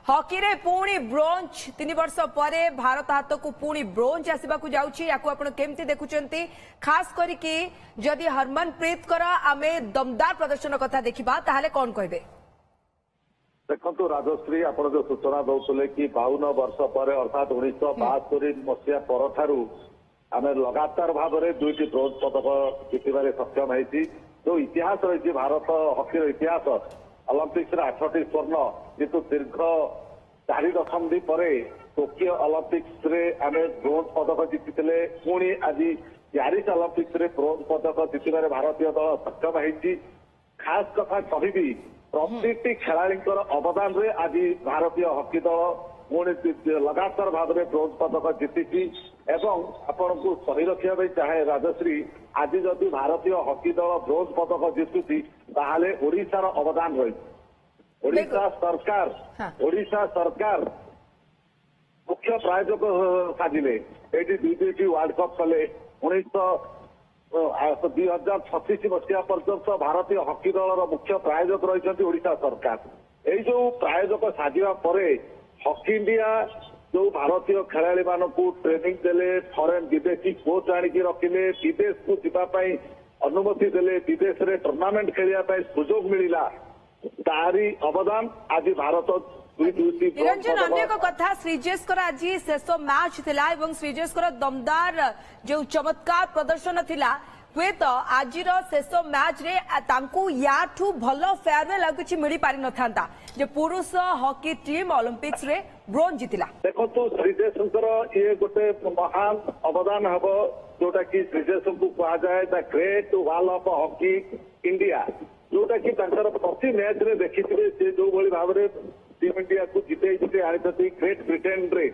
Hockey रे पुणी bronze 3 वर्ष पर भारत हाथ को पुणी ब्रोंज आसवा केमती देखुंट खास करके जदि हरमनप्रीत आमे दमदार प्रदर्शन कथा देखा ताहले कौन कहबे। देखो राजश्री आप जो सूचना दौले कि 52 वर्ष पर अर्थात 1972 मसीहा पर आम लगातार भाव में 2टी ब्रोंज पदक जितबार सक्षम है। जो इतिहास रही भारत हॉकी इतिहास ओलंपिक्स 8टी स्वर्ण किंतु दीर्घ 4 दशंधि पर टोकियो ओलंपिक्स आम ब्रोंज पदक जीति पुणी आज प्यारिस ओलंपिक्स ब्रोंज पदक जीतबार भारतीय दल सक्षम है। खास कथा कहि प्रति खेलाड़ी अवदान रे आज भारतीय हॉकी दल पुणी लगातार भाव में ब्रोंज पदक जीति एवं आपण को सही रखा चाहे राजश्री आज जदि भारतीय हॉकी दल ब्रोंज पदक जीतुची ताहले ओडिशार अवदान रही। ओडिशा सरकार मुख्य प्रायोजक साजिले ये दुईटी वर्ल्ड कप कले 2036 मसीहा पर्यंत भारतीय हॉकी दल मुख्य प्रायोजक रही ओडिशा सरकार। यही जो प्रायोजक साजिबा परे हॉकी इंडिया जो भारतीय खेलाड़ी मानक ट्रेनिंग देले फॉरेन विदेशी कोच आणिकी रखिले विदेश को जीवाई अनुमति देले विदेश में टूर्नामेंट खेलिया सुजोग मिला तारी अवदान आज भारत निरंजन अन्य कथा श्रीजेश आज शेष मैच थिला एवं श्रीजेश दमदार जो चमत्कार प्रदर्शन थिला हुए तो आज शेष मैच रे तांकू याठू भलो फेयरवेल आ किछि मिली पारि न थांता जे पुरुष हॉकी टीम ओलंपिक्स रे ब्रोंज जितिला। देखो तो श्रीजेश ये गोटे महान अवदान हम जोटा कि श्रीजेश को कहा जाए the great wall of hockey India जोटा कि प्रति मैच रे देखिथिबे से जो भली भाव रे टीम इंडिया को जिते जिते आनी ग्रेट ब्रिटेन रे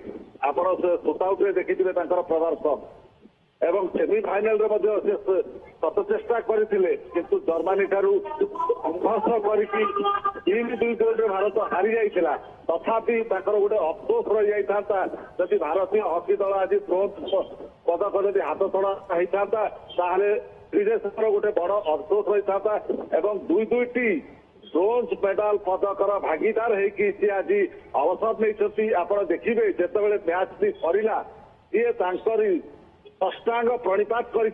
आपण शूट आउट रे देखिथिबे प्रदर्शन एवं सेमिफाइनाल प्रचेषा करते किंतु जर्मनी ठारू संघर्ष कर भारत हारी जाइला तथापि गोटे अफसोस रही जाता जदि भारतीय हॉकी दल आज ब्रोंज पदक जदि हाथ छड़ा होता श्रीजेश गोटे बड़ अफसोस रही था एवं दुईटी ब्रोंज मेडाल पदकर भागीदार होती आज अवसर नहीं आप देखिए जिते मैच टी सरला ये अष्टांग प्रणिपात कर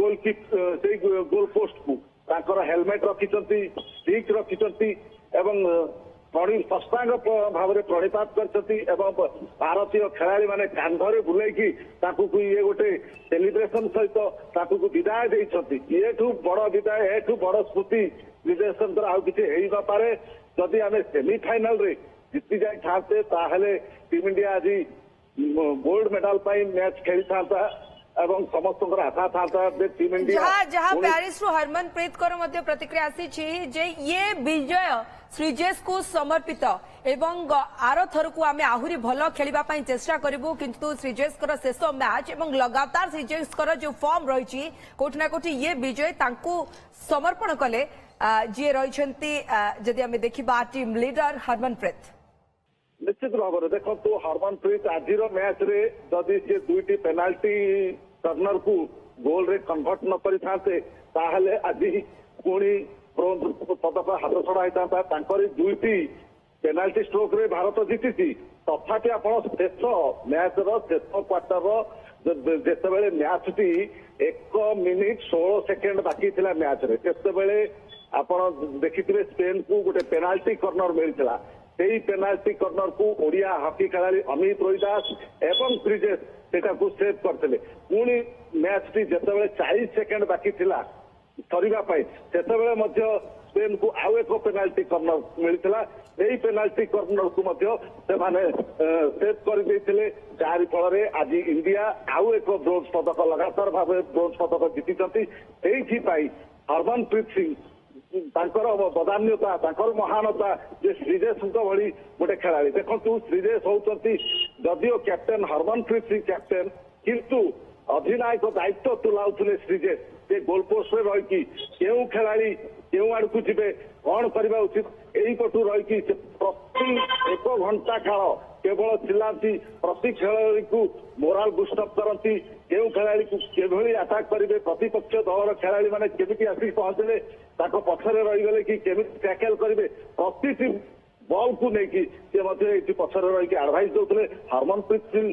गोल पोस्ट को हेलमेट रखिंट स्टिक रखिंट एवं अष्टांग भाव में प्रणिपात कर भारतीय खेलाड़ी माने कांधरे बुलाई ये गोटे सेलिब्रेशन सहित विदाय देती ये बड़ विदाय एठू बड़ स्मृति विदेश आउ कि पारे जदि आम सेमिफाइनाल रे जीति जाते ताहले टीम इंडिया आज गोल्ड मेडल मैच खेली था एवं समस्त आशा था टीम इंडिया जहाँ प्यारिस हरमनप्रीत प्रतिक्रिया आसी जे ये विजय श्रीजेश को समर्पित एवं आर थर को आम आहरी भल खेलवाई चेष्टा करूँ किंतु श्रीजेश शेष मैच एवं लगातार श्रीजेश जो फॉर्म रही कोठि ना कोठि ये विजय तांकू समर्पण कले जी रही जदि आम देखा टीम लीडर हरमनप्रीत निश्चित भाव में देखो तो हरमनप्रीत आज मैच रे जदि सी 2टी पेनाल्टी कर्नर को गोल रे कन्वर्ट न करते आज पुणी ब्रोंज पदक हाथ छड़ा होता 2टी पेनाल्टी स्ट्रोक रे भारत जीति तथापि आप शेष मैच शेष क्वार्टर जिते मैच टी 1 मिनिट 16 सेकेंड बाकी थिला मैच रे तेबेले आप देखिए स्पेन को गोटे पेनाल्टी कर्नर मिलता से पेनाल्टी कर्नर को ओडिया हॉकी खेलाड़ी अमित रोहिदास एवं श्रीजेश सेटा को सेव करते पुणी मैच टी जिते 40 सेकेंड बाकी थिला सरीबा से स्पेन को आउ एक पेनाल्टी कर्नर मिलता यही पेनाल्टी कर्नर को सेव कर जारी फल आज इंडिया आउ एक ब्रोंज पदक लगातार भाव ब्रोंज पदक जीति हरमनप्रीत सिंह बदान्यता महानता जे श्रीजेश भली गोटे खेलाड़ी देखु श्रीजेश होती जदिओ कैप्टेन हरमनप्रीत सिंह कैप्टेन किंतु अधिनायक दायित्व तुलाउले श्रीजेश से गोल पोस्ट में रही क्यों खेलाड़ी क्यों आड़ को जीवे कौन करवा उचित यही पटू रही प्रति 1 घंटा काल केवल चिल्लाती प्रति खेलाड़ी को मोराल बुस्टअप करती क्यों खेलाड़ी को किभली आटाक करेंगे प्रतिपक्ष दलर खेलाड़ी मैंने केमी आसिक पहुंचले पछरे रहीगले कि केमी टैकल करेंगे प्रति बॉल को लेकिन से मध्य पछरे रही आडभाइस दौले हरमनप्रीत सिंह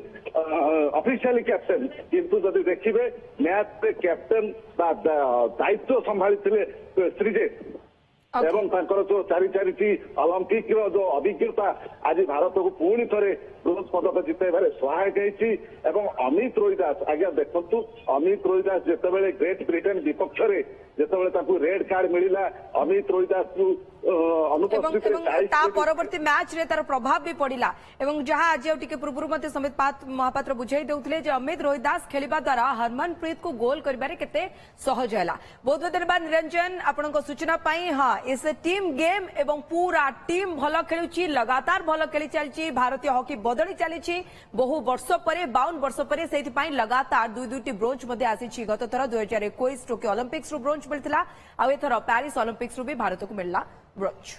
ऑफिशियली कैप्टेन किंतु जदि देखिए मैच रे कैप्टेन दायित्व संभाली श्रीजेश एवं तांकर जो चारि चारिटी ओलंपिक रो जो अभिज्ञता आज भारत को पुणी थे ब्रोंज पदक जितबार सहायक होती एवं अमित रोहिदास आज्ञा देखु अमित रोहिदास जितेबाला ग्रेट ब्रिटेन विपक्ष में जितेबाला रेड कार्ड मिला अमित रोहिदास को अनुपस्थित परवर्ती मैच रे तार प्रभाव भी पड़ा एवं जहां आज टिके पूर्व मध्य समित महापात्र बुझाई देउथिले जे अमित रोहिदास खेलिबा द्वारा हरमनप्रीत को गोल करिबारे केते सहज हैला। बहुत बहुत धन्यवाद निरंजन आपनक सूचना पाई। हां इस टीम गेम एवं पूरा टीम भल खेलुची लगातार भल खेली चलची भारतीय हॉकी बदली चली बहु वर्ष पर 52 वर्ष पर से लगातार दुईटी ब्रोंज मध्य आसी गत थर 2021 टोकियो ओलंपिक्स रु ब्रोंज मिलता आ एथर पेरिस ओलंपिक्स रु भी भारत को मिलला ब्रोंज।